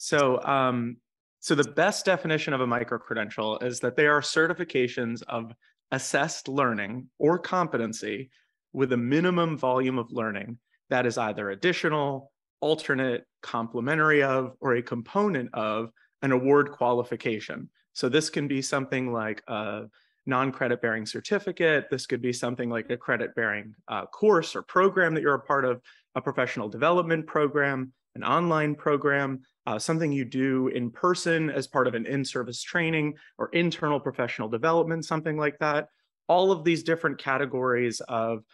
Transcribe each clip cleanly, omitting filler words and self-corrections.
So the best definition of a microcredential is that they are certifications of assessed learning or competency with a minimum volume of learning that is either additional, alternate, complementary of, or a component of an award qualification. So this can be something like a non-credit bearing certificate. This could be something like a credit bearing course or program that you're a part of, a professional development program, an online program, something you do in person as part of an in-service training or internal professional development, something like that. All of these different categories of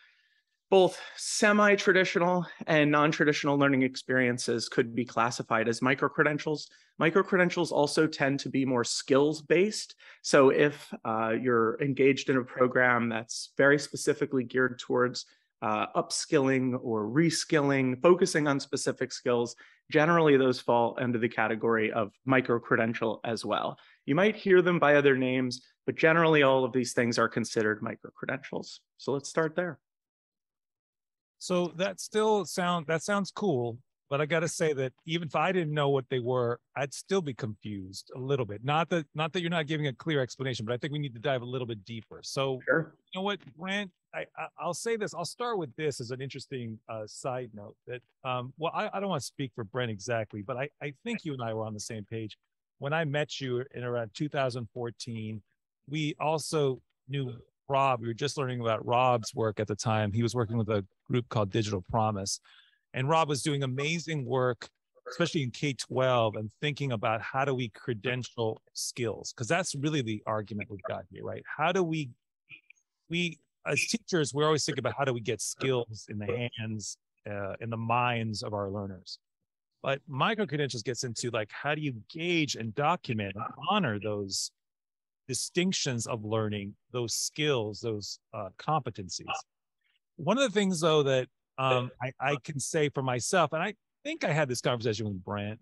both semi-traditional and non-traditional learning experiences could be classified as microcredentials. Microcredentials also tend to be more skills-based. So if you're engaged in a program that's very specifically geared towards upskilling or reskilling, focusing on specific skills, generally those fall under the category of microcredential as well. You might hear them by other names, but generally all of these things are considered microcredentials. So let's start there. So that sounds cool, but I got to say that even if I didn't know what they were, I'd still be confused a little bit. Not that you're not giving a clear explanation, but I think we need to dive a little bit deeper. So, Sure. You know what, Brent, I'll say this. I'll start with this as an interesting side note that, well, I don't want to speak for Brent exactly, but I think you and I were on the same page. When I met you in around 2014, we also knew Rob. We were just learning about Rob's work at the time. He was working with a group called Digital Promise. And Rob was doing amazing work, especially in K-12, and thinking about how do we credential skills? Because that's really the argument we've got here, right? How do we as teachers, we're always thinking about how do we get skills in the hands, in the minds of our learners. But microcredentials gets into like, how do you gauge and document and honor those distinctions of learning, those skills, those competencies? One of the things, though, that I can say for myself, and I think I had this conversation with Brent,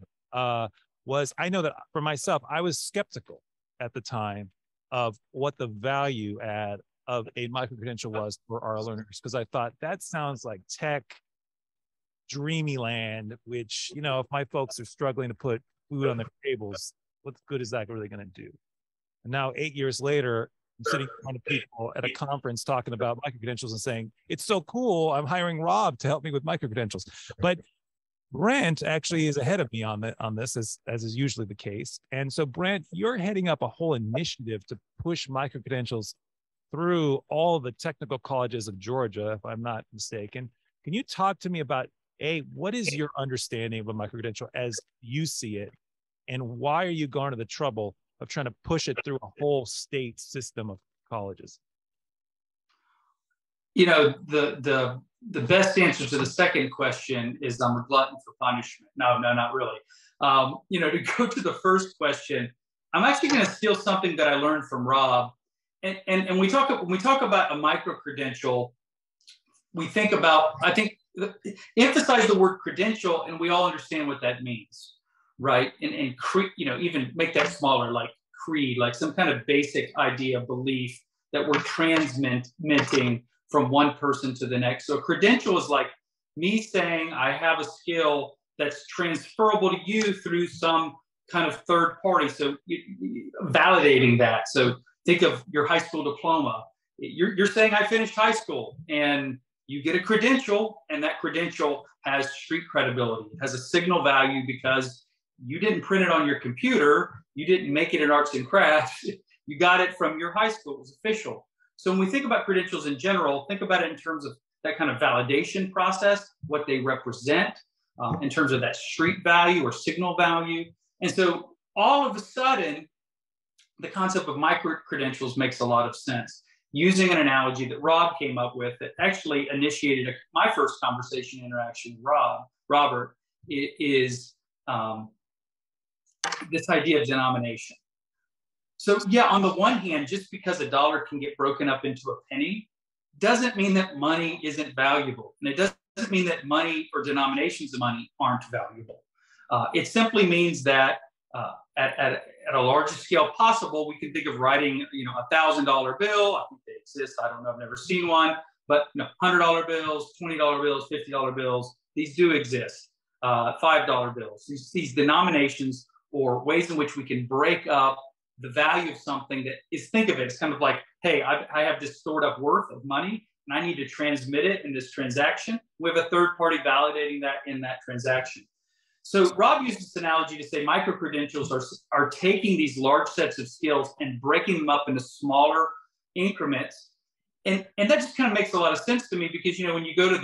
was I know that for myself, I was skeptical at the time of what the value add of a microcredential was for our learners, because I thought that sounds like tech, dreamy land, which, you know, if my folks are struggling to put food on their tables, what good is that really going to do? And now 8 years later, I'm sitting in front of people at a conference talking about microcredentials and saying, it's so cool, I'm hiring Rob to help me with microcredentials. But Brent actually is ahead of me on this, as is usually the case. And so, Brent, you're heading up a whole initiative to push microcredentials through all the technical colleges of Georgia, if I'm not mistaken. Can you talk to me about, A, what is your understanding of a microcredential as you see it? And why are you going to the trouble of trying to push it through a whole state system of colleges? You know, the best answer to the second question is I'm a glutton for punishment. No, not really. You know, to go to the first question, I'm actually going to steal something that I learned from Rob. And when we talk about a microcredential, we think about, I think, emphasize the word credential, and we all understand what that means, right? And you know, even make that smaller, like creed, like some kind of basic idea, belief that we're transmitting from one person to the next. So credential is like me saying I have a skill that's transferable to you through some kind of third party. So validating that. So think of your high school diploma. You're saying I finished high school, and you get a credential, and that credential has street credibility. It has a signal value because you didn't print it on your computer. You didn't make it in arts and crafts. You got it from your high school. It was official. So when we think about credentials in general, think about it in terms of that kind of validation process, what they represent, in terms of that street value or signal value. And so all of a sudden, the concept of micro-credentials makes a lot of sense. Using an analogy that Rob came up with that actually initiated my first conversation interaction with Robert, is this idea of denomination. So yeah, on the one hand, just because a dollar can get broken up into a penny doesn't mean that money isn't valuable. And it doesn't mean that money or denominations of money aren't valuable. It simply means that at a largest scale possible, we can think of writing, you know, $1,000 bill. I think they exist. I don't know. I've never seen one. But you know, $100 bills, $20 bills, $50 bills, these do exist. $5 bills, these denominations or ways in which we can break up the value of something that is, think of it, it's kind of like, hey, I have this stored up worth of money and I need to transmit it in this transaction. We have a third party validating that in that transaction. So Rob used this analogy to say micro-credentials are taking these large sets of skills and breaking them up into smaller increments. And that just kind of makes a lot of sense to me because, you know, when you go to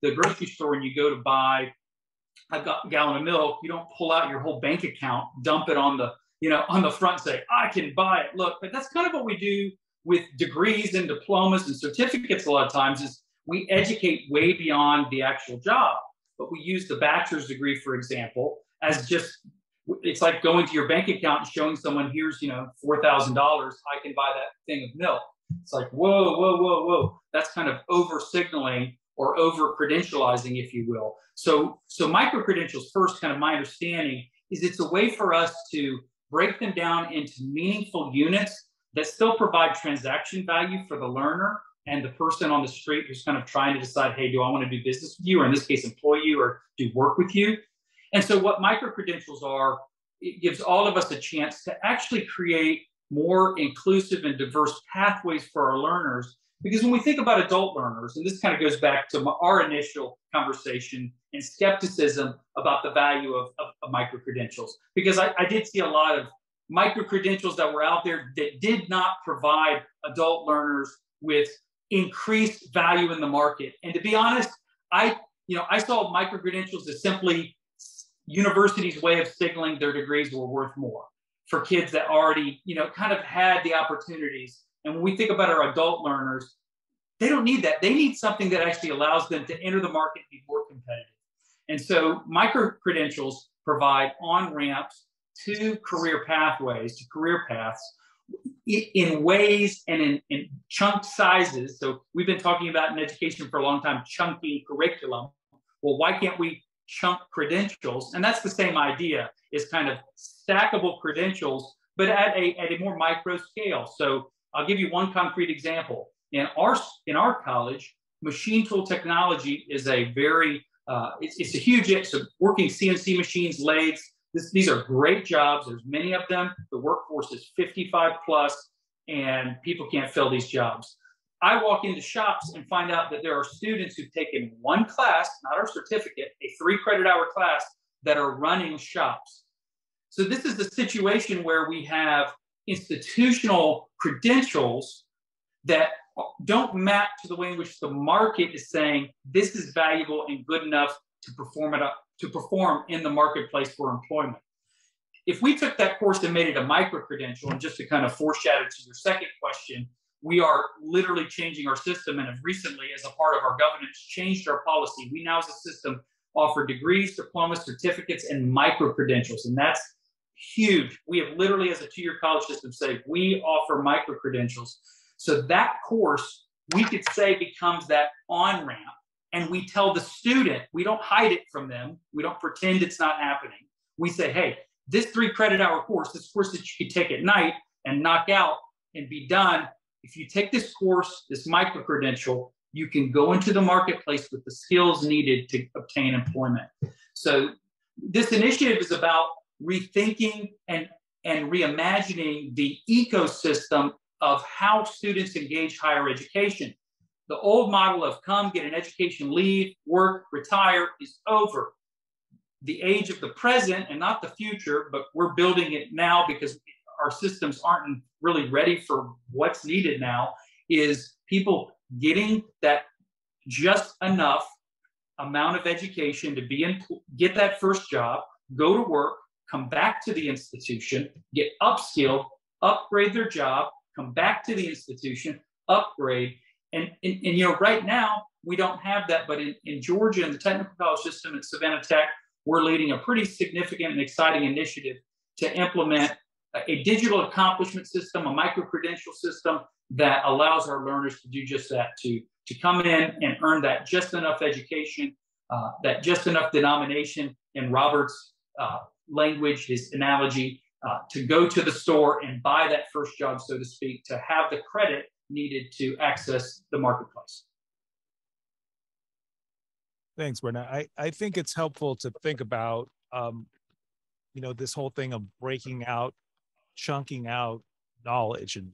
the grocery store and you go to buy a gallon of milk, you don't pull out your whole bank account, dump it on the, you know, on the front and say, I can buy it. Look, but that's kind of what we do with degrees and diplomas and certificates a lot of times is we educate way beyond the actual job. But we use the bachelor's degree, for example, as just, it's like going to your bank account and showing someone, here's, you know, $4,000, I can buy that thing of milk. It's like, whoa, whoa, whoa, whoa. That's kind of over signaling or over credentializing, if you will. So micro-credentials first, kind of my understanding is it's a way for us to break them down into meaningful units that still provide transaction value for the learner and the person on the street who's kind of trying to decide, hey, do I want to do business with you, or in this case, employ you or do work with you? And so what micro-credentials are, it gives all of us a chance to actually create more inclusive and diverse pathways for our learners. Because when we think about adult learners, and this kind of goes back to our initial conversation and skepticism about the value of micro-credentials, because I did see a lot of micro-credentials that were out there that did not provide adult learners with increased value in the market. And to be honest, I saw micro-credentials as simply universities' way of signaling their degrees were worth more for kids that already, you know, kind of had the opportunities. And when we think about our adult learners, they don't need that. They need something that actually allows them to enter the market and be more competitive. And so micro-credentials provide on-ramps to career pathways, to career paths, in ways and in chunk sizes. So we've been talking about in education for a long time, chunking curriculum. Well, why can't we chunk credentials? And that's the same idea, is kind of stackable credentials, but at a more micro scale. So I'll give you one concrete example. In our college, machine tool technology is a very, it's a huge, so working CNC machines, lathes, these are great jobs. There's many of them. The workforce is 55 plus, and people can't fill these jobs. I walk into shops and find out that there are students who've taken one class, not our certificate, a 3 credit hour class, that are running shops. So this is the situation where we have institutional credentials that don't map to the way in which the market is saying this is valuable and good enough to perform in the marketplace for employment. If we took that course and made it a micro-credential, and just to kind of foreshadow to your second question, we are literally changing our system, and have recently, as a part of our governance, changed our policy. We now as a system offer degrees, diplomas, certificates, and micro-credentials, and that's huge. We have literally, as a 2-year college system, say we offer micro-credentials. So that course, we could say, becomes that on-ramp. And we tell the student, we don't hide it from them. We don't pretend it's not happening. We say, hey, this 3 credit hour course, this course that you can take at night and knock out and be done, if you take this course, this micro-credential, you can go into the marketplace with the skills needed to obtain employment. So this initiative is about rethinking and reimagining the ecosystem of how students engage higher education. The old model of come, get an education, leave, work, retire is over. The age of the present, and not the future, but we're building it now because our systems aren't really ready for what's needed now, is people getting that just enough amount of education to get that first job, go to work, come back to the institution, get upskilled, upgrade their job, come back to the institution, upgrade. And you know, right now, we don't have that, but in Georgia, in the technical college system at Savannah Tech, we're leading a pretty significant and exciting initiative to implement a digital accomplishment system, a micro-credential system that allows our learners to do just that, to come in and earn that just enough education, that just enough denomination, in Robert's language, his analogy, to go to the store and buy that first job, so to speak, to have the credit needed to access the marketplace. Thanks, Brenna. I think it's helpful to think about, this whole thing of breaking out, chunking out knowledge, and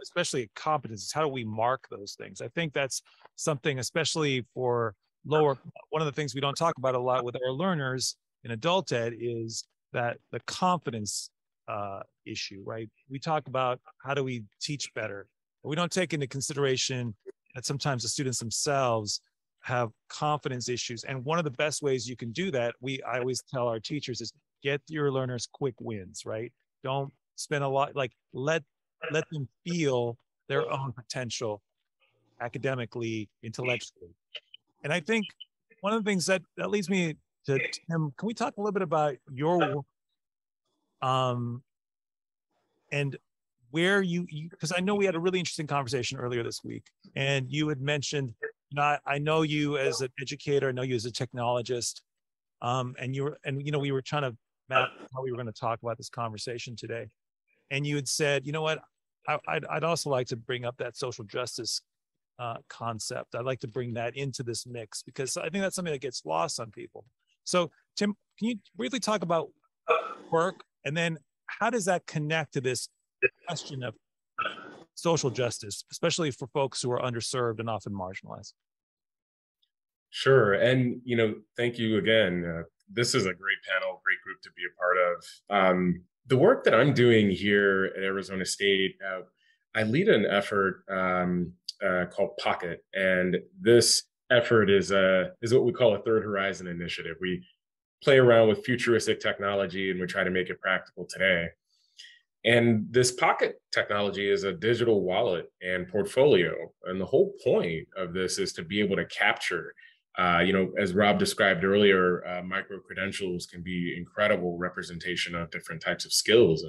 especially competencies. How do we mark those things? I think that's something, especially for lower, one of the things we don't talk about a lot with our learners in adult ed is that the confidence issue, right? We talk about how do we teach better, but we don't take into consideration that sometimes the students themselves have confidence issues. And one of the best ways you can do that, I always tell our teachers, is get your learners quick wins, right? Don't spend a lot, like let them feel their own potential academically, intellectually. And I think one of the things that leads me to Tim, can we talk a little bit about your work, and where you because I know we had a really interesting conversation earlier this week, and you had mentioned, I know you as an educator, I know you as a technologist, and we were trying to map how we were going to talk about this conversation today, and you had said, you know what, I'd also like to bring up that social justice concept. I'd like to bring that into this mix because I think that's something that gets lost on people. So, Tim, can you briefly talk about work, and then how does that connect to this question of social justice, especially for folks who are underserved and often marginalized? Sure. And, thank you again. This is a great panel, great group to be a part of. The work that I'm doing here at Arizona State, I lead an effort called Pocket. And this effort is what we call a Third Horizon initiative. We play around with futuristic technology and we try to make it practical today. And this Pocket technology is a digital wallet and portfolio. And the whole point of this is to be able to capture, as Rob described earlier, micro-credentials can be incredible representation of different types of skills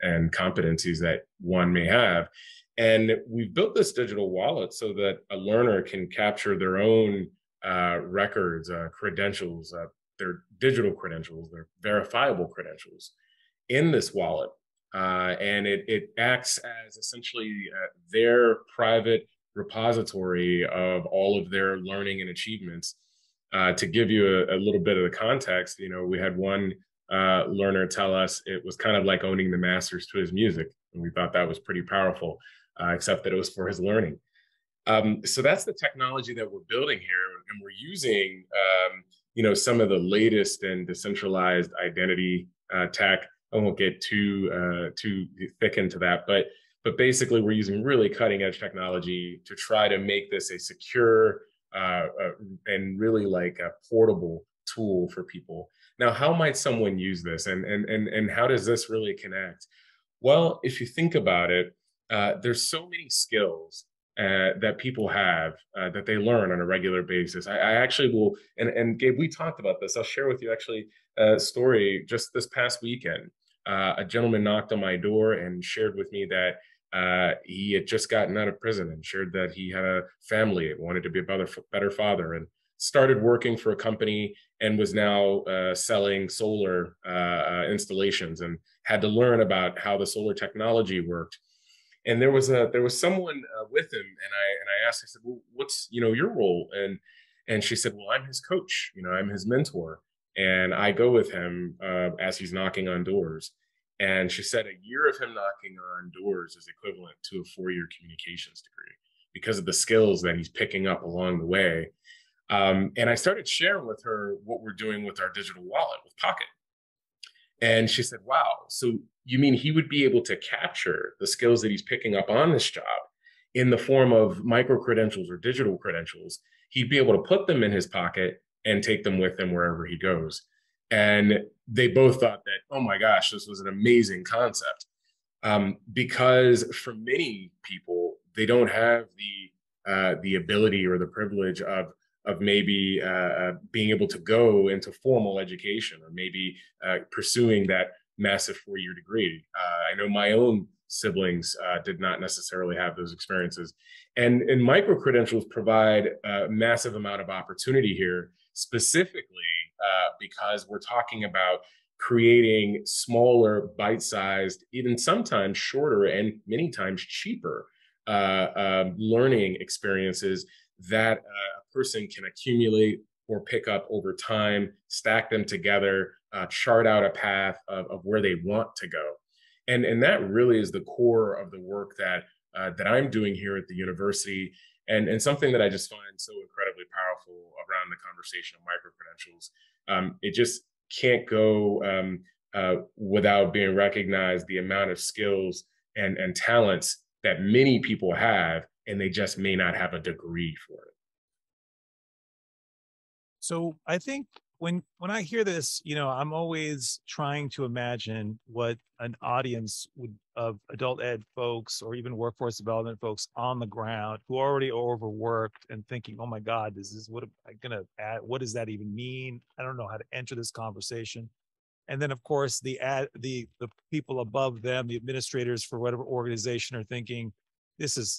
and competencies that one may have. And we've built this digital wallet so that a learner can capture their own records, credentials, their digital credentials, their verifiable credentials in this wallet. And it acts as essentially their private repository of all of their learning and achievements. To give you a little bit of the context, we had one learner tell us it was kind of like owning the masters to his music. And we thought that was pretty powerful, except that it was for his learning. So that's the technology that we're building here. And we're using, some of the latest and decentralized identity tech. I won't get too thick into that, but basically we're using really cutting edge technology to try to make this a secure and really like a portable tool for people. Now, how might someone use this, and how does this really connect? Well, if you think about it, there's so many skills that people have that they learn on a regular basis. I actually will, and Gabe, we talked about this. I'll share with you actually a story just this past weekend. A gentleman knocked on my door and shared with me that he had just gotten out of prison and shared that he had a family and wanted to be a better father, and started working for a company and was now selling solar installations, and had to learn about how the solar technology worked. And there was someone with him, and I asked, I said, well, what's your role? And she said, well, I'm his coach. I'm his mentor. And I go with him as he's knocking on doors. And she said a year of him knocking on doors is equivalent to a 4-year communications degree because of the skills that he's picking up along the way. And I started sharing with her what we're doing with our digital wallet with Pocket. And she said, wow, so you mean he would be able to capture the skills that he's picking up on this job in the form of micro-credentials or digital credentials? He'd be able to put them in his pocket and take them with him wherever he goes. And they both thought that, oh my gosh, this was an amazing concept. Because for many people, they don't have the ability or the privilege of maybe being able to go into formal education, or maybe pursuing that massive 4-year degree. I know my own siblings did not necessarily have those experiences. And micro-credentials provide a massive amount of opportunity here, specifically because we're talking about creating smaller, bite-sized, even sometimes shorter and many times cheaper learning experiences that a person can accumulate or pick up over time, stack them together, chart out a path of where they want to go. And that really is the core of the work that I'm doing here at the university, and something that I just find so incredibly powerful around the conversation of microcredentials. It just can't go without being recognized, the amount of skills and talents that many people have, and they just may not have a degree for it. So I think when I hear this, I'm always trying to imagine what an audience would of adult ed folks or even workforce development folks on the ground who are already overworked and thinking, oh my God, this is what am I gonna add? What does that even mean? I don't know how to enter this conversation. And then of course the people above them, the administrators for whatever organization, are thinking,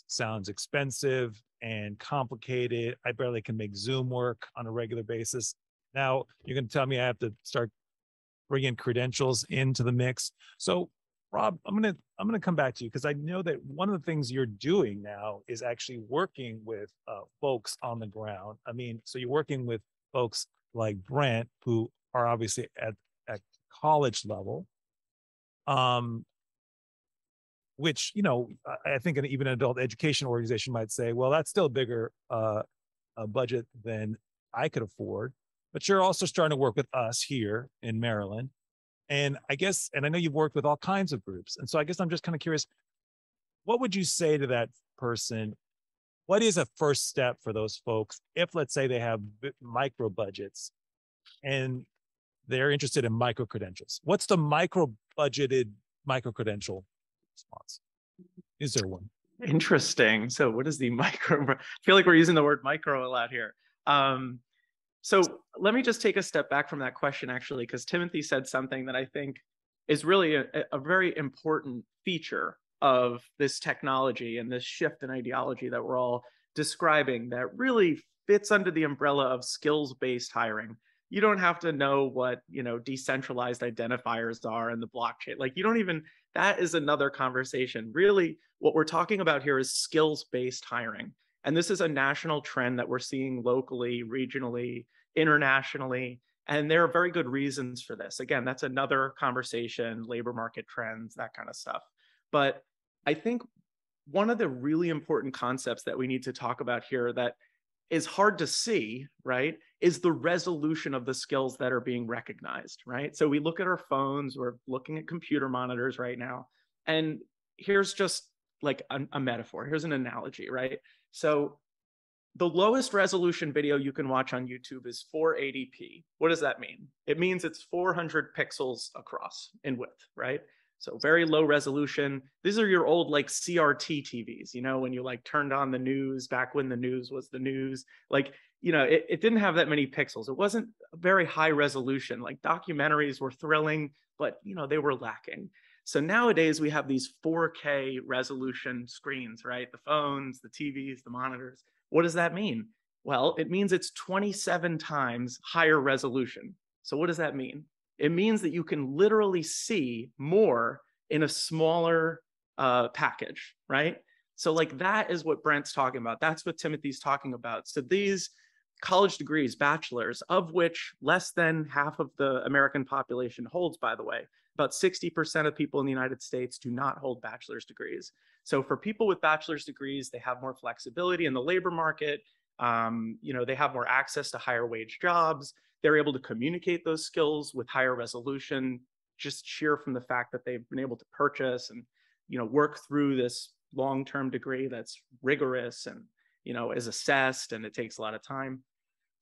sounds expensive and complicated. I barely can make Zoom work on a regular basis. Now you're going to tell me I have to start bringing credentials into the mix. So Rob, I'm going to come back to you, because I know that one of the things you're doing now is actually working with folks on the ground. I mean, so you're working with folks like Brent, who are obviously at college level, which, I think even an adult education organization might say, well, that's still a bigger budget than I could afford. But you're also starting to work with us here in Maryland. And I guess, and I know you've worked with all kinds of groups. And so I guess I'm just kind of curious, what would you say to that person? What is a first step for those folks if, let's say, they have micro budgets and they're interested in micro-credentials? What's the micro-budgeted micro-credential response? Is there one? Interesting. So what is the micro? I feel like we're using the word micro a lot here. So let me just take a step back from that question, actually, because Timothy said something that I think is really a very important feature of this technology and this shift in ideology that we're all describing, that really fits under the umbrella of skills-based hiring. You don't have to know what, decentralized identifiers are in the blockchain. Like, you don't even, that is another conversation. Really, what we're talking about here is skills-based hiring. And this is a national trend that we're seeing locally, regionally, internationally. And there are very good reasons for this. Again, that's another conversation, labor market trends, that kind of stuff. But I think one of the really important concepts that we need to talk about here that is hard to see, right, is the resolution of the skills that are being recognized, right? So we look at our phones, we're looking at computer monitors right now, and here's just like a metaphor. Here's an analogy, right? So the lowest resolution video you can watch on YouTube is 480p. What does that mean? It means it's 400 pixels across in width, right? So very low resolution. These are your old like CRT TVs, when you like turned on the news back when the news was the news. Like, it didn't have that many pixels. It wasn't very high resolution. Like, documentaries were thrilling, but they were lacking. So nowadays we have these 4K resolution screens, right? The phones, the TVs, the monitors. What does that mean? Well, it means it's 27 times higher resolution. So what does that mean? It means that you can literally see more in a smaller package, right? So like, that is what Brent's talking about. That's what Timothy's talking about. So these college degrees, bachelors, of which less than half of the American population holds, by the way. About 60% of people in the United States do not hold bachelor's degrees. So for people with bachelor's degrees, they have more flexibility in the labor market. They have more access to higher wage jobs. They're able to communicate those skills with higher resolution, just sheer from the fact that they've been able to purchase and, work through this long-term degree that's rigorous and, is assessed, and it takes a lot of time.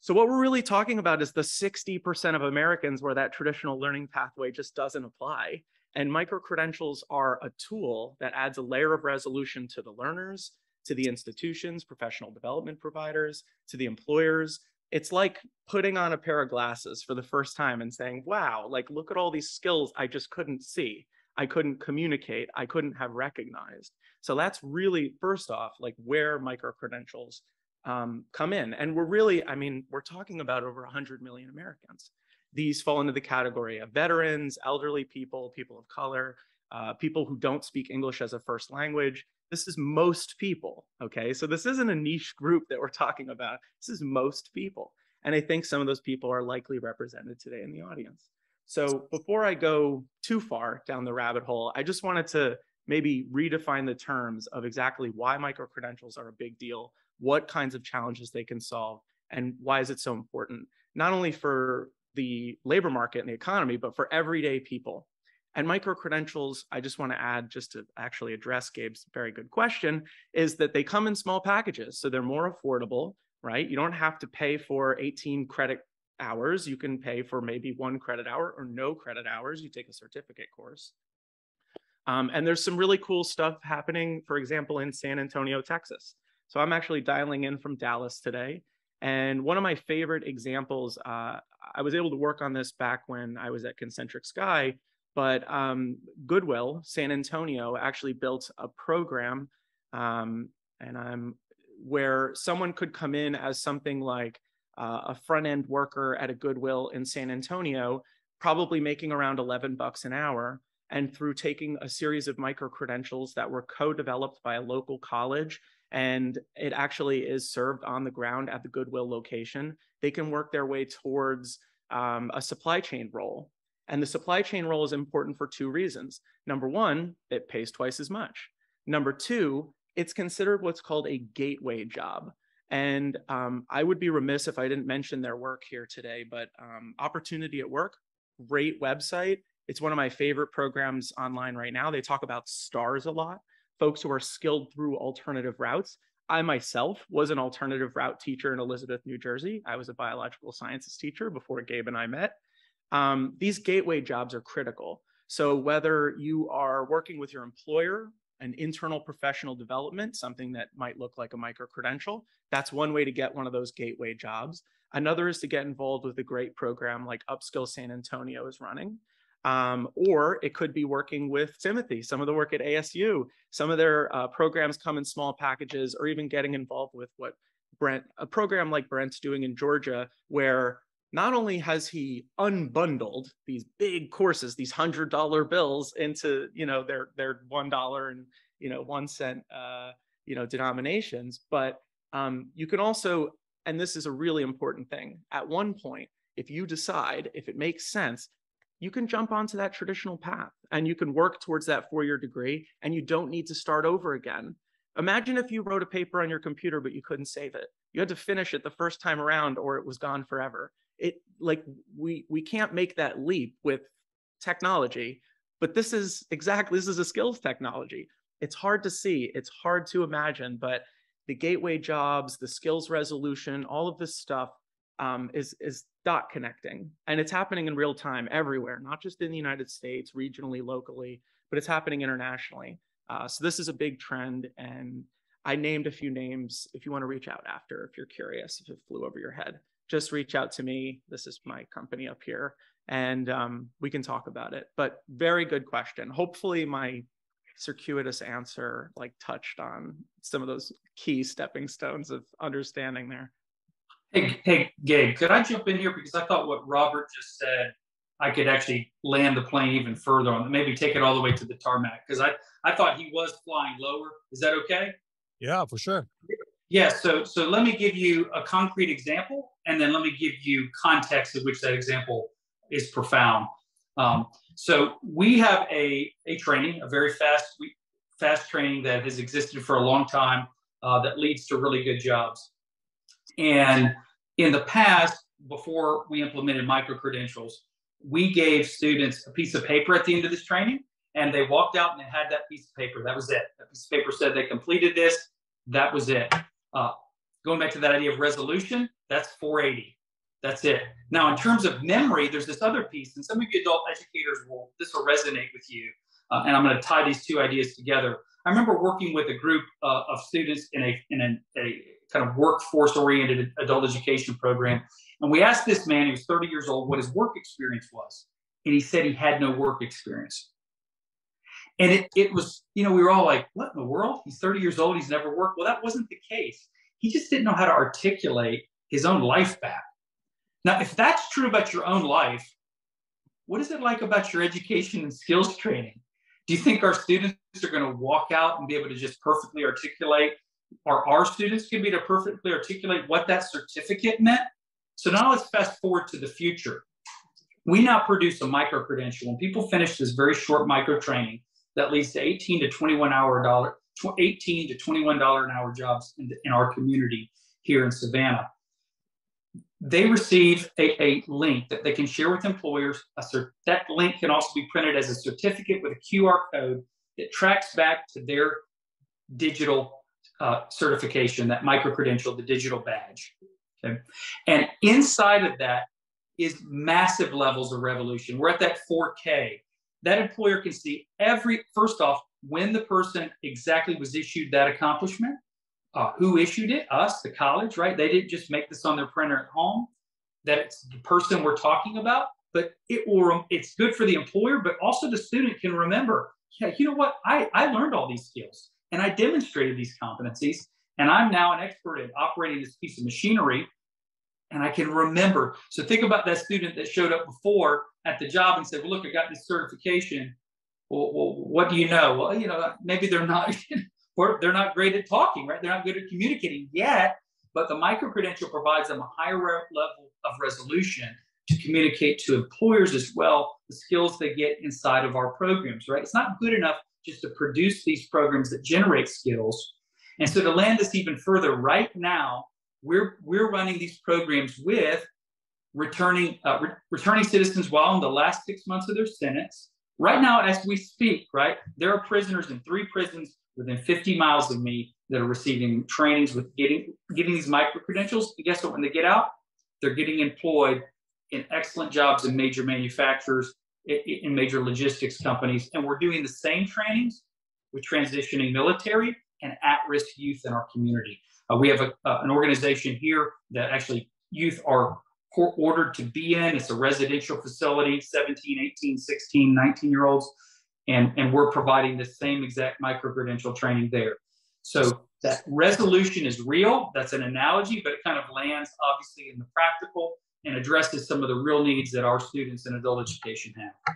So what we're really talking about is the 60% of Americans where that traditional learning pathway just doesn't apply. And microcredentials are a tool that adds a layer of resolution to the learners, to the institutions, professional development providers, to the employers. It's like putting on a pair of glasses for the first time and saying, wow, like, look at all these skills I just couldn't see. I couldn't communicate. I couldn't have recognized. So that's really, first off, like, where microcredentials come in. And we're talking about over 100 million Americans. These fall into the category of veterans, elderly people, people of color, people who don't speak English as a first language. This is most people, okay? So this isn't a niche group that we're talking about. This is most people. And I think some of those people are likely represented today in the audience. So before I go too far down the rabbit hole, I just wanted to maybe redefine the terms of exactly why microcredentials are a big deal, what kinds of challenges they can solve, and why is it so important, not only for the labor market and the economy, but for everyday people. And microcredentials, I just want to add, just to actually address Gabe's very good question, is that they come in small packages. So they're more affordable, right? You don't have to pay for 18 credit hours. You can pay for maybe 1 credit hour or no credit hours. You take a certificate course. And there's some really cool stuff happening, for example, in San Antonio, Texas. So I'm actually dialing in from Dallas today. And one of my favorite examples, I was able to work on this back when I was at Concentric Sky, but Goodwill, San Antonio, actually built a program where someone could come in as something like a front-end worker at a Goodwill in San Antonio, probably making around $11 an hour. And through taking a series of micro-credentials that were co-developed by a local college, and it actually is served on the ground at the Goodwill location, they can work their way towards a supply chain role. And the supply chain role is important for 2 reasons. Number one, it pays twice as much. Number 2, it's considered what's called a gateway job. And I would be remiss if I didn't mention their work here today, but Opportunity at Work, great website. It's one of my favorite programs online right now. They talk about STARS a lot, folks who are skilled through alternative routes. I myself was an alternative route teacher in Elizabeth, New Jersey. I was a biological sciences teacher before Gabe and I met. These gateway jobs are critical. So whether you are working with your employer, an internal professional development, something that might look like a micro-credential, that's one way to get one of those gateway jobs. Another is to get involved with a great program like Upskill San Antonio is running. Or it could be working with Timothy, some of the work at ASU, some of their programs come in small packages, or even getting involved with what a program like Brent's doing in Georgia, where not only has he unbundled these big courses, these $100 bills into, their $1 and, 1 cent, denominations, but you can also, and this is a really important thing, at one point, if you decide, if it makes sense, you can jump onto that traditional path and you can work towards that 4-year degree and you don't need to start over again. Imagine if you wrote a paper on your computer, but you couldn't save it. You had to finish it the first time around or it was gone forever. We can't make that leap with technology, but this is a skills technology. It's hard to see, it's hard to imagine, but the gateway jobs, the skills resolution, all of this stuff is dot connecting, and it's happening in real time everywhere, not just in the United States, regionally, locally, but it's happening internationally. So this is a big trend, and I named a few names. If you want to reach out after, if you're curious, if it flew over your head, just reach out to me. This is my company up here, and we can talk about it. But very good question. Hopefully my circuitous answer touched on some of those key stepping stones of understanding there. Hey, Gabe, could I jump in here? Because I thought what Robert just said, I could actually land the plane even further on, maybe take it all the way to the tarmac, because I thought he was flying lower. Is that okay? Yeah, for sure. Yeah, so let me give you a concrete example, and then let me give you context of which that example is profound. So we have a training, a very fast training that has existed for a long time that leads to really good jobs. And in the past, before we implemented micro-credentials, we gave students a piece of paper at the end of this training, and they walked out and they had that piece of paper. That was it. That piece of paper said they completed this. That was it. Going back to that idea of resolution, that's 480. That's it. Now, in terms of memory, there's this other piece, and some of you adult educators this will resonate with you. And I'm going to tie these 2 ideas together. I remember working with a group of students in a kind of workforce-oriented adult education program. And we asked this man, he was 30 years old, what his work experience was. And he said he had no work experience. And it was, we were all like, what in the world? He's 30 years old, he's never worked. Well, that wasn't the case. He just didn't know how to articulate his own life back. Now, if that's true about your own life, what is it like about your education and skills training? Do you think our students are going to walk out and be able to just perfectly articulate, or our students can be able to perfectly articulate what that certificate meant? So now let's fast forward to the future. We now produce a micro-credential. When people finish this very short micro training, that leads to $18 to $21 an hour jobs in our community here in Savannah. They receive a link that they can share with employers. That link can also be printed as a certificate with a QR code that tracks back to their digital certification, that micro-credential, the digital badge. Okay? And inside of that is massive levels of resolution. We're at that 4K. That employer can see first off, when the person exactly was issued that accomplishment, who issued it, us, the college, right? They didn't just make this on their printer at home, that it's the person we're talking about, but it's good for the employer, but also the student can remember, yeah, you know what? I learned all these skills and I demonstrated these competencies, and I'm now an expert at operating this piece of machinery, and I can remember. So think about that student that showed up before at the job and said, well, look, I got this certification. Well, what do you know? Well, you know, maybe they're not great at talking, right? They're not good at communicating yet, but the micro-credential provides them a higher level of resolution to communicate to employers as well the skills they get inside of our programs, right? It's not good enough just to produce these programs that generate skills. And so to land this even further, right now, we're running these programs with returning citizens while in the last 6 months of their sentence. Right now, as we speak, right, there are prisoners in 3 prisons within 50 miles of me that are receiving trainings with getting these micro-credentials. And guess what? When they get out, they're getting employed in excellent jobs in major manufacturers, in major logistics companies. And we're doing the same trainings with transitioning military and at-risk youth in our community. We have an organization here that actually youth are ordered to be in. It's a residential facility, 17, 18, 16, 19-year-olds. And we're providing the same exact micro-credential training there. So that resolution is real. That's an analogy, but it kind of lands obviously in the practical and addresses some of the real needs that our students in adult education have.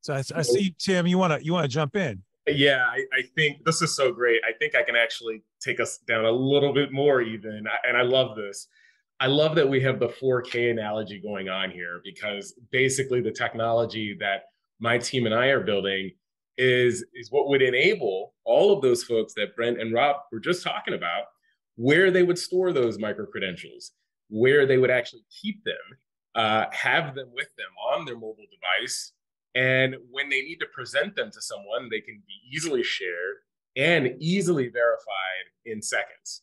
So I see, Tim, you want to jump in? Yeah, I think this is so great. I think I can actually take us down a little bit more even. And I love this. I love that we have the 4K analogy going on here, because basically the technology that my team and I are building is what would enable all of those folks that Brent and Rob were just talking about, where they would store those micro-credentials, where they would actually keep them, have them with them on their mobile device. And when they need to present them to someone, they can be easily shared and easily verified in seconds.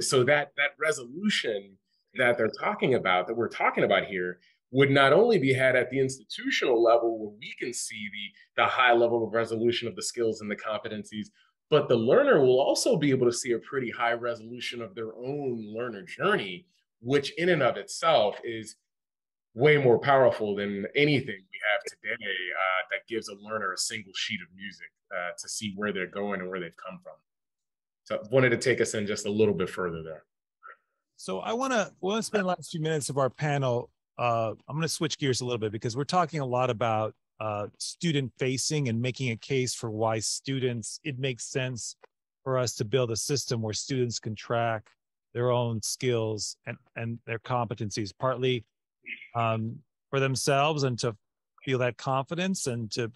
So that resolution that we're talking about here, would not only be had at the institutional level where we can see the high level of resolution of the skills and the competencies, but the learner will also be able to see a pretty high resolution of their own learner journey, which in and of itself is way more powerful than anything we have today that gives a learner a single sheet of music to see where they're going and where they've come from. So I wanted to take us in just a little bit further there. So I want to spend the last few minutes of our panel. I'm going to switch gears a little bit, because we're talking a lot about student facing and making a case for why it makes sense for us to build a system where students can track their own skills and their competencies, partly for themselves and to feel that confidence and to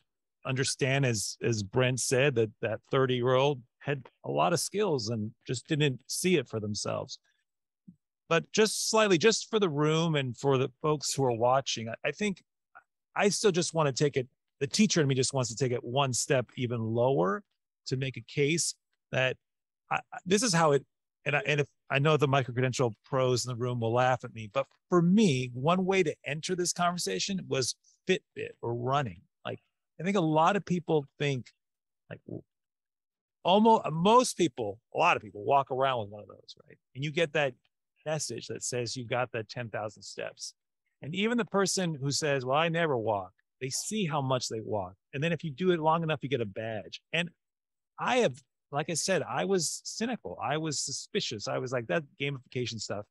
understand, as Brent said, that 30-year-old had a lot of skills and just didn't see it for themselves. But just slightly, just for the room and for the folks who are watching, I think I still just want to take it, the teacher in me just wants to take it one step even lower to make a case that this is how it, and if I know the micro-credential pros in the room will laugh at me, but for me, one way to enter this conversation was Fitbit or running. Like, I think a lot of people think, like, a lot of people walk around with one of those, right? And you get that message that says you got that 10,000 steps. And even the person who says, well, I never walk, they see how much they walk. And then if you do it long enough, you get a badge. And like I said, I was cynical. I was suspicious. I was like, that gamification stuff.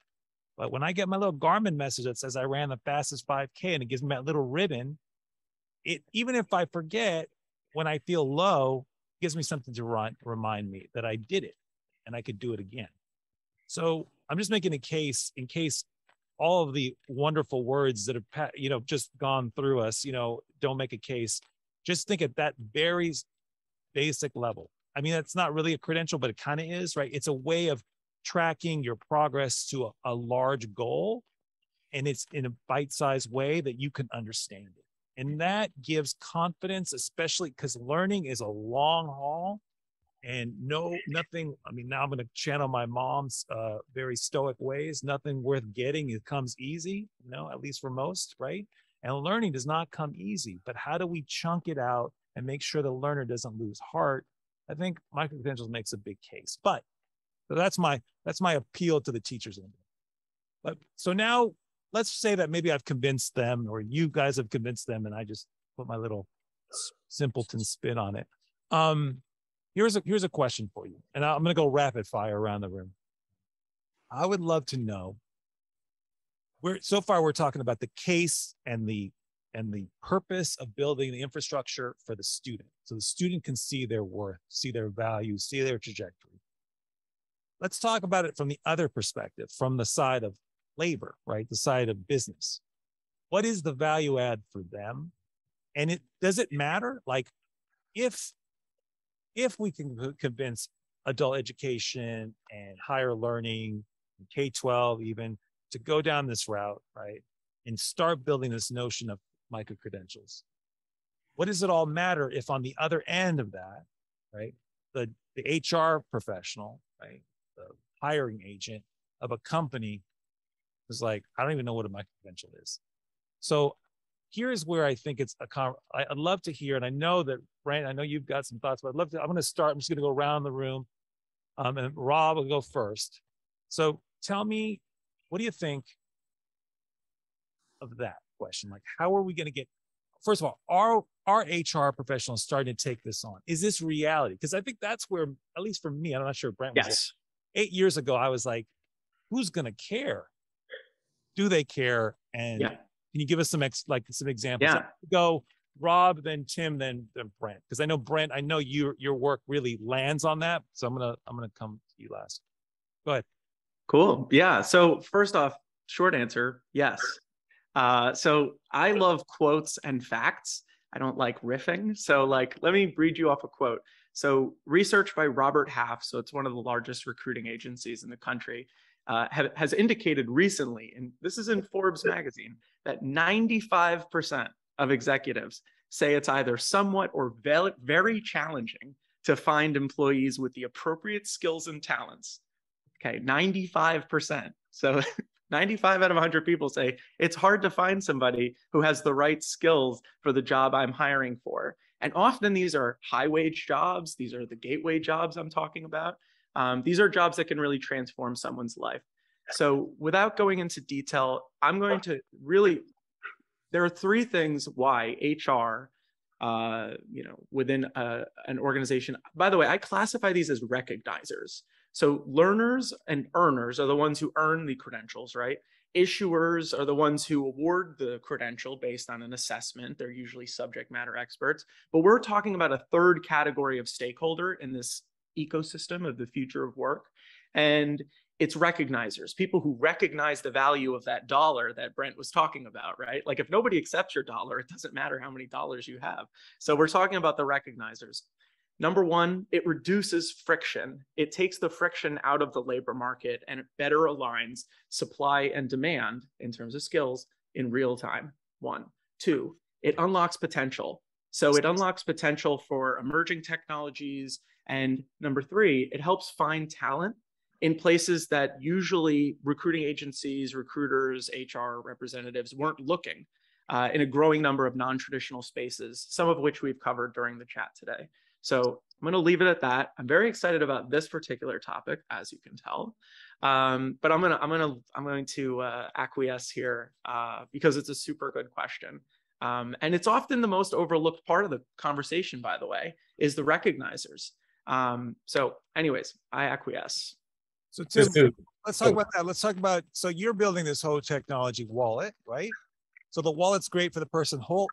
But when I get my little Garmin message that says I ran the fastest 5K and it gives me that little ribbon, even if I forget, when I feel low, it gives me something to remind me that I did it and I could do it again. So I'm just making a case in case all of the wonderful words that have, just gone through us, don't make a case. Just think at that very basic level. I mean, that's not really a credential, but it kind of is, right? It's a way of tracking your progress to a large goal, and it's in a bite-sized way that you can understand it. And that gives confidence, especially because learning is a long haul. And nothing, I mean, now I'm going to channel my mom's very stoic ways. Nothing worth getting, it comes easy, at least for most, right? And learning does not come easy, but how do we chunk it out and make sure the learner doesn't lose heart? I think Microcredentials makes a big case. But so that's my appeal to the teachers. But so now let's say that maybe I've convinced them, or you guys have convinced them, and I just put my little simpleton spin on it. Here's a question for you, and I'm going to go rapid fire around the room. I would love to know, so far we're talking about the case and the purpose of building the infrastructure for the student, so the student can see their worth, see their value, see their trajectory. Let's talk about it from the other perspective, from the side of labor, right? The side of business. What is the value add for them? And does it matter? Like, if we can convince adult education and higher learning, K-12 even, to go down this route, right, and start building this notion of microcredentials, what does it all matter if on the other end of that, right, the HR professional, right, the hiring agent of a company is like, I don't even know what a microcredential is. So here's where I think it's I'd love to hear, and I know that, Brent, I know you've got some thoughts, but I'm just going to go around the room, and Rob will go first. So tell me, what do you think of that question? Like, how are we going to get, first of all, are HR professionals starting to take this on? Is this reality? Because I think that's where, at least for me, I'm not sure Brent was. Yes. 8 years ago, I was like, who's going to care? Do they care? And can you give us some examples? Yeah. Go Rob, then Tim, then Brent. Because I know Brent, your work really lands on that. So I'm gonna come to you last. Go ahead. Cool. Yeah. So first off, short answer, yes. So I love quotes and facts. I don't like riffing. So let me read you off a quote. So research by Robert Half, so it's one of the largest recruiting agencies in the country, has indicated recently, and this is in Forbes magazine, that 95% of executives say it's either somewhat or very challenging to find employees with the appropriate skills and talents. Okay, 95%. So 95 out of 100 people say it's hard to find somebody who has the right skills for the job I'm hiring for. And often these are high wage jobs. These are the gateway jobs I'm talking about. These are jobs that can really transform someone's life. So without going into detail, I'm going to there are three things why HR, within an organization, by the way, I classify these as recognizers. So learners and earners are the ones who earn the credentials, right? Issuers are the ones who award the credential based on an assessment. They're usually subject matter experts. But we're talking about a third category of stakeholder in this ecosystem of the future of work. And it's recognizers, people who recognize the value of that dollar that Brent was talking about, right? Like, if nobody accepts your dollar, it doesn't matter how many dollars you have. So we're talking about the recognizers. Number one, it reduces friction. It takes the friction out of the labor market, and it better aligns supply and demand in terms of skills in real time. 1. 2, it unlocks potential. So it unlocks potential for emerging technologies. And number 3, it helps find talent in places that usually recruiting agencies, recruiters, HR representatives weren't looking, in a growing number of non-traditional spaces, some of which we've covered during the chat today. So I'm going to leave it at that. I'm very excited about this particular topic, as you can tell, but I'm going to acquiesce here because it's a super good question, and it's often the most overlooked part of the conversation. By the way, is the recognizers. So, anyways, I acquiesce. So Tim, let's talk about that. Let's talk about, so you're building this whole technology wallet, right? So the wallet's great for the person who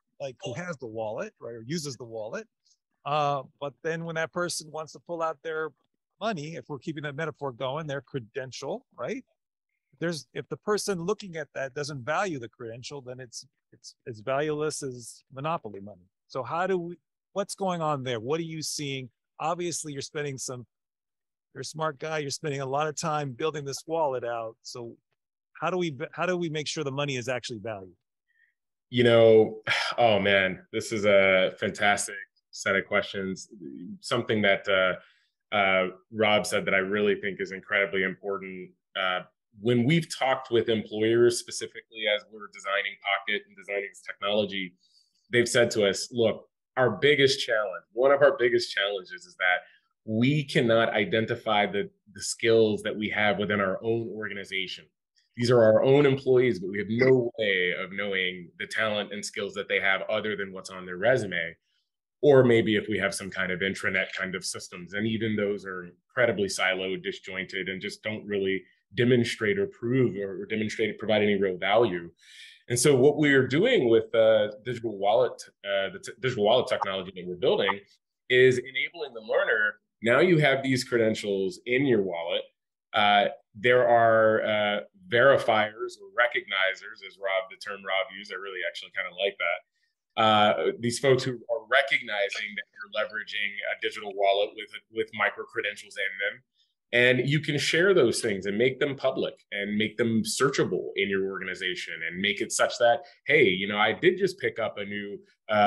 has the wallet, right, or uses the wallet. But then when that person wants to pull out their money, if we're keeping that metaphor going, their credential, right? if the person looking at that doesn't value the credential, then it's as valueless as monopoly money. So what's going on there? What are you seeing? Obviously, you're a smart guy. You're spending a lot of time building this wallet out. So how do we make sure the money is actually valued? Oh man, this is a fantastic set of questions. Something that Rob said that I really think is incredibly important. When we've talked with employers specifically as we're designing Pocket and designing this technology, they've said to us, look, one of our biggest challenges is that we cannot identify the skills that we have within our own organization. These are our own employees, but we have no way of knowing the talent and skills that they have other than what's on their resume. Or maybe if we have some kind of intranet kind of systems, and even those are incredibly siloed, disjointed, and just don't really demonstrate or provide any real value. And so what we're doing with the digital wallet technology that we're building is enabling the learner. Now you have these credentials in your wallet. There are verifiers or recognizers, as the term Rob used. I really actually kind of like that. These folks who are recognizing that you're leveraging a digital wallet with micro-credentials in them. And you can share those things and make them public and make them searchable in your organization and make it such that, hey, I did just pick up a new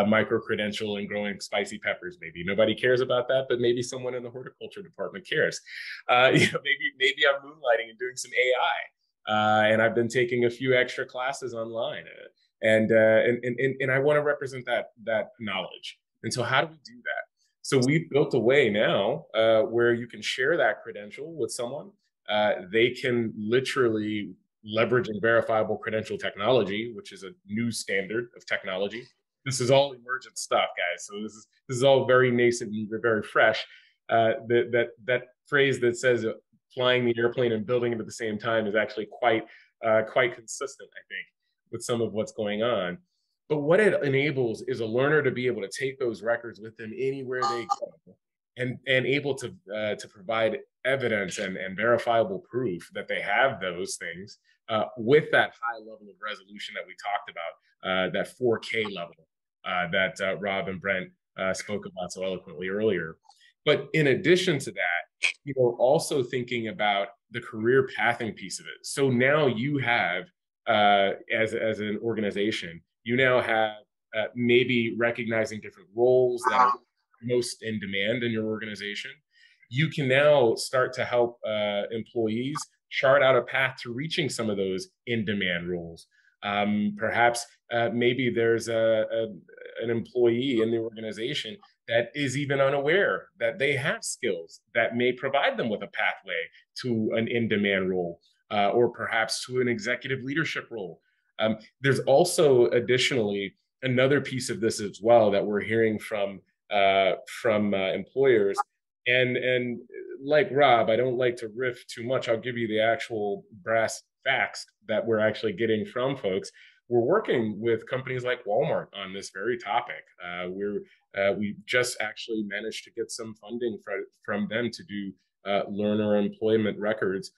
micro-credential in growing spicy peppers. Maybe nobody cares about that, but maybe someone in the horticulture department cares. Maybe I'm moonlighting and doing some AI. And I've been taking a few extra classes online. And I want to represent that knowledge. And so how do we do that? So we've built a way now where you can share that credential with someone. They can literally leverage verifiable credential technology, which is a new standard of technology. This is all emergent stuff, guys. So this is all very nascent and very fresh. That phrase that says flying the airplane and building it at the same time is actually quite consistent, I think, with some of what's going on. But what it enables is a learner to be able to take those records with them anywhere they go, and able to provide evidence and verifiable proof that they have those things with that high level of resolution that we talked about, that 4K level that Rob and Brent spoke about so eloquently earlier. But in addition to that, also thinking about the career pathing piece of it. So now you have, as an organization, you now have maybe recognizing different roles that are most in demand in your organization. You can now start to help employees chart out a path to reaching some of those in-demand roles. Perhaps maybe there's an employee in the organization that is even unaware that they have skills that may provide them with a pathway to an in-demand role, or perhaps to an executive leadership role. There's also additionally another piece of this as well that we're hearing from employers, and like Rob, I don't like to riff too much. I'll give you the actual brass facts that we're actually getting from folks. We're working with companies like Walmart on this very topic. We just actually managed to get some funding from them to do learner employment records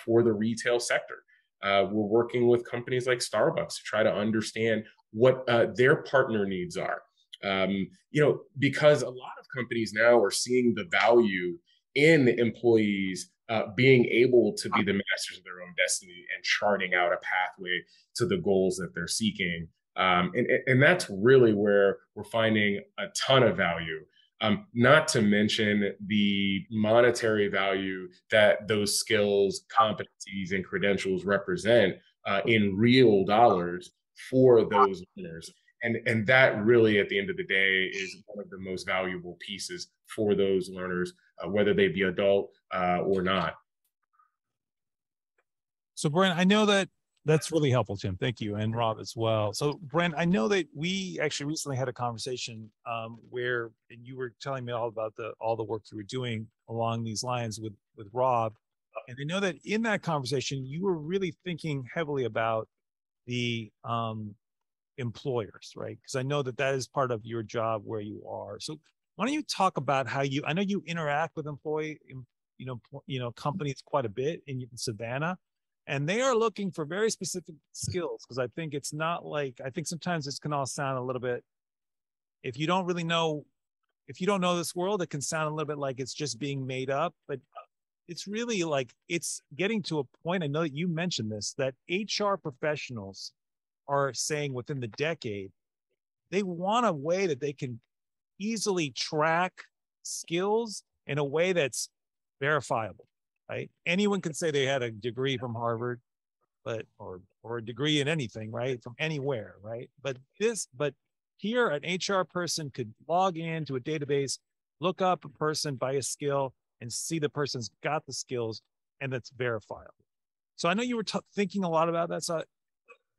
for the retail sector. We're working with companies like Starbucks to try to understand what their partner needs are. Because a lot of companies now are seeing the value in employees being able to be the masters of their own destiny and charting out a pathway to the goals that they're seeking. And that's really where we're finding a ton of value. Not to mention the monetary value that those skills, competencies, and credentials represent in real dollars for those learners. And that really, at the end of the day, is one of the most valuable pieces for those learners, whether they be adult or not. So, Brent, I know that's really helpful, Tim. Thank you, and Rob as well. So, Brent, I know that we actually recently had a conversation where you were telling me all about all the work you were doing along these lines with Rob, and I know that in that conversation you were really thinking heavily about the employers, right? Because I know that is part of your job where you are. So, why don't you talk about how I know you interact with companies quite a bit in Savannah. And they are looking for very specific skills, because I think it's not like, I think sometimes this can all sound a little bit, if you don't really know, if you don't know this world, it can sound a little bit like it's just being made up, but it's really like, it's getting to a point, I know that you mentioned this, that HR professionals are saying within the decade, they want a way that they can easily track skills in a way that's verifiable, right? Anyone can say they had a degree from Harvard, but or a degree in anything, right? From anywhere, right? But here an HR person could log into a database, look up a person by a skill, and see the person's got the skills, and that's verifiable. So I know you were thinking a lot about that. So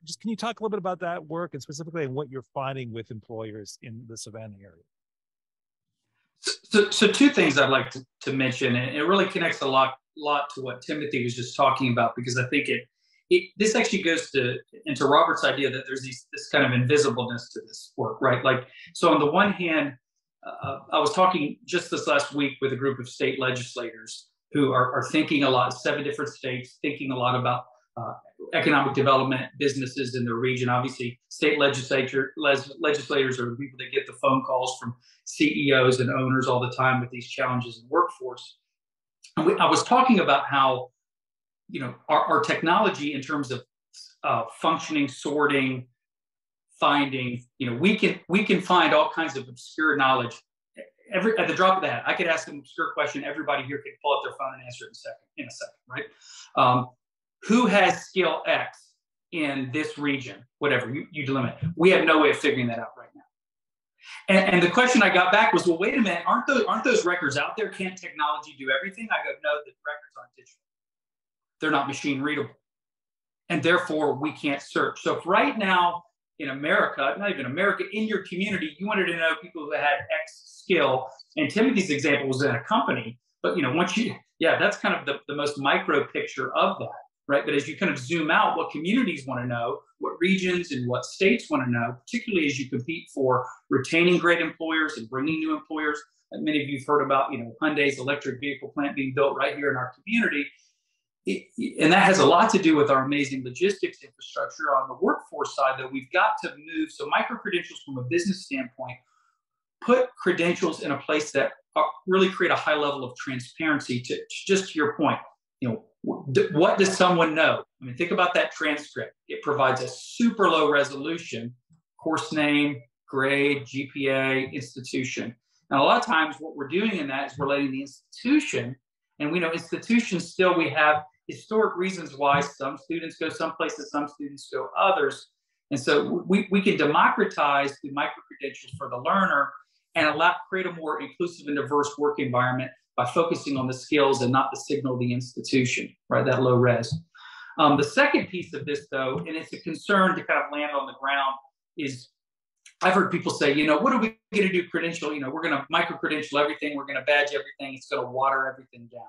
just can you talk a little bit about that work, and specifically what you're finding with employers in the Savannah area? So two things I'd like to mention, and it really connects a lot to what Timothy was just talking about, because I think this actually goes into Robert's idea that there's this kind of invisibleness to this work, right? Like, so on the one hand, I was talking just this last week with a group of state legislators who are thinking a lot, 7 different states, thinking a lot about economic development, businesses in the region. Obviously, state legislators are the people that get the phone calls from CEOs and owners all the time with these challenges in workforce. And I was talking about how, our technology in terms of functioning, sorting, finding, we can find all kinds of obscure knowledge at the drop of the hat. I could ask an obscure question. Everybody here can pull up their phone and answer it in a second, right? Who has skill X in this region? Whatever you delimit. We have no way of figuring that out right now. And the question I got back was, well, wait a minute, aren't those records out there? Can't technology do everything? I go, no, the records aren't digital. They're not machine readable. And therefore, we can't search. So if right now in America, not even America, in your community, you wanted to know people who had X skill, and Timothy's example was in a company, but that's kind of the most micro picture of that, right? But as you kind of zoom out, what communities want to know, what regions and what states want to know, particularly as you compete for retaining great employers and bringing new employers. And many of you have heard about, Hyundai's electric vehicle plant being built right here in our community. And that has a lot to do with our amazing logistics infrastructure. On the workforce side, though, we've got to move. So micro-credentials from a business standpoint put credentials in a place that really create a high level of transparency to just to your point. What does someone know? I mean, think about that transcript. It provides a super low resolution, course name, grade, GPA, institution. And a lot of times what we're doing in that is we're letting the institution, and we know institutions still, we have historic reasons why some students go some places, some students go others. And so we can democratize the micro-credentials for the learner and create a more inclusive and diverse work environment by focusing on the skills and not the signal of the institution, right? That low res. The second piece of this, though, and it's a concern to kind of land on the ground, is I've heard people say, what are we going to do credential? We're going to micro-credential everything. We're going to badge everything. It's going to water everything down.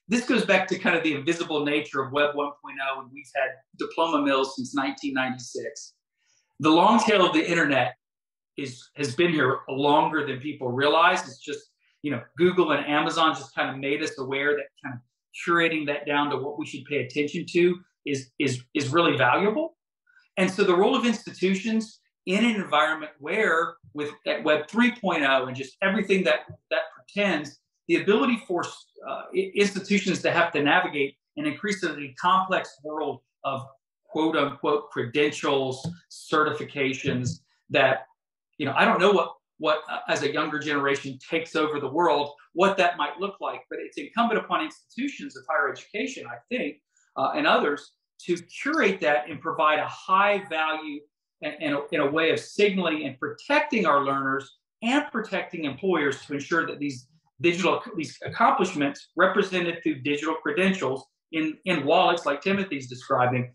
This goes back to kind of the invisible nature of Web 1.0, and we've had diploma mills since 1996. The long tail of the internet has been here longer than people realize. It's just, Google and Amazon just kind of made us aware that kind of curating that down to what we should pay attention to is really valuable. And so the role of institutions in an environment where, with Web 3.0 and just everything that pretends, the ability for institutions to have to navigate an increasingly complex world of quote unquote credentials, certifications that, I don't know what as a younger generation takes over the world, what that might look like, but it's incumbent upon institutions of higher education, I think, and others to curate that and provide a high value and in a way of signaling and protecting our learners and protecting employers to ensure that these accomplishments represented through digital credentials in wallets like Timothy's describing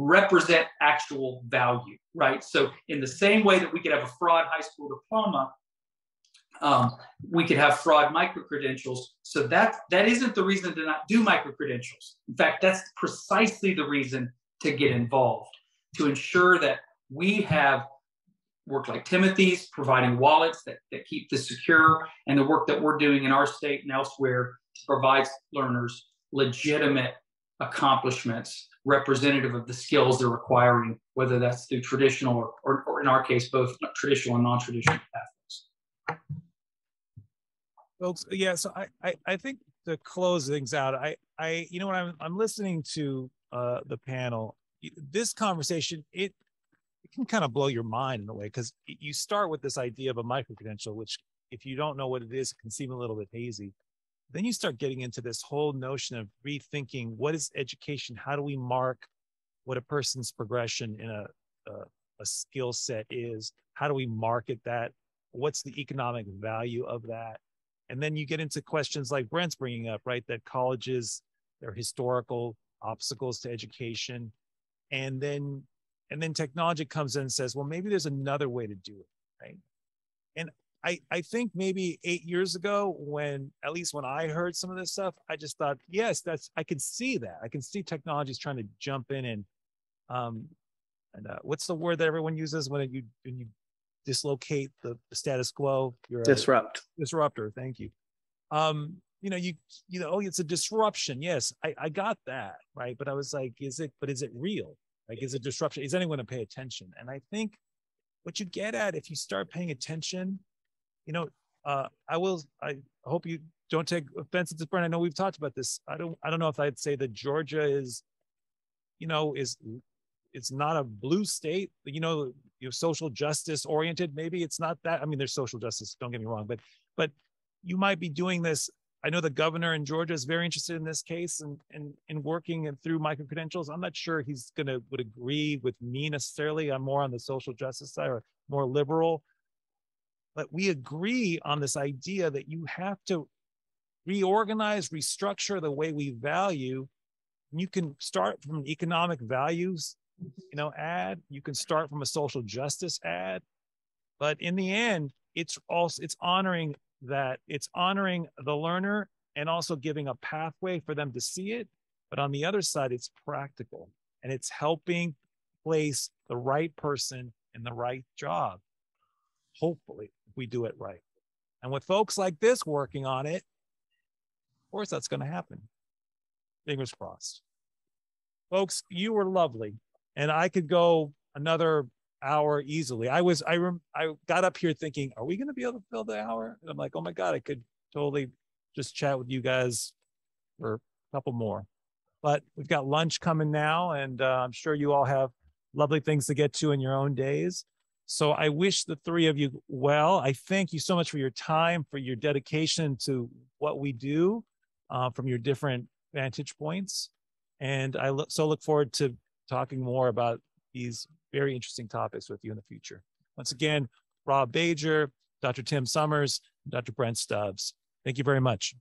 represent actual value, right? So in the same way that we could have a fraud high school diploma, we could have fraud micro-credentials. So that isn't the reason to not do micro-credentials. In fact, that's precisely the reason to get involved, to ensure that we have work like Timothy's, providing wallets that keep this secure, and the work that we're doing in our state and elsewhere to provide learners legitimate accomplishments representative of the skills they're requiring, whether that's through traditional or in our case, both traditional and non-traditional pathways. Folks, yeah, so I think to close things out, you know, when I'm listening to the panel, this conversation, it can kind of blow your mind in a way, because you start with this idea of a micro-credential, which if you don't know what it is, it can seem a little bit hazy. Then you start getting into this whole notion of rethinking what is education, how do we mark what a person's progression in a skill set is, how do we market that, what's the economic value of that. And then you get into questions like Brent's bringing up, right? That colleges, their historical obstacles to education. And then technology comes in and says, well, maybe there's another way to do it, right? And I think maybe 8 years ago, at least when I heard some of this stuff, I just thought, yes, I can see that. I can see technology is trying to jump in and what's the word that everyone uses when you dislocate the status quo? You're disruptor. Thank you. You know, oh, it's a disruption. Yes, I got that, right? But I was like, is it real? Like, is it disruption? Is anyone to pay attention? And I think what you get at, if you start paying attention, you know, I hope you don't take offense at this, Brent. I know we've talked about this. I don't know if I'd say that Georgia is, you know, it's not a blue state, you know, social justice oriented. Maybe it's not that. I mean, there's social justice, don't get me wrong, but you might be doing this. I know the governor in Georgia is very interested in this case and in working through micro-credentials. I'm not sure he's would agree with me necessarily. I'm more on the social justice side, or more liberal. But we agree on this idea that you have to reorganize, restructure the way we value. You can start from an economic values, you know, ad. You can start from a social justice ad. But in the end, it's honoring that, it's honoring the learner and also giving a pathway for them to see it. But on the other side, it's practical and it's helping place the right person in the right job. Hopefully, if we do it right. And with folks like this working on it, of course, that's going to happen. Fingers crossed. Folks, you were lovely. And I could go another hour easily. I got up here thinking, are we going to be able to fill the hour? And I'm like, oh my God, I could totally just chat with you guys for a couple more. But we've got lunch coming now, and I'm sure you all have lovely things to get to in your own days. So I wish the three of you well. I thank you so much for your time, for your dedication to what we do from your different vantage points. And I look forward to talking more about these very interesting topics with you in the future. Once again, Rob Bajer, Dr. Tim Summers, Dr. Brent Stubbs. Thank you very much.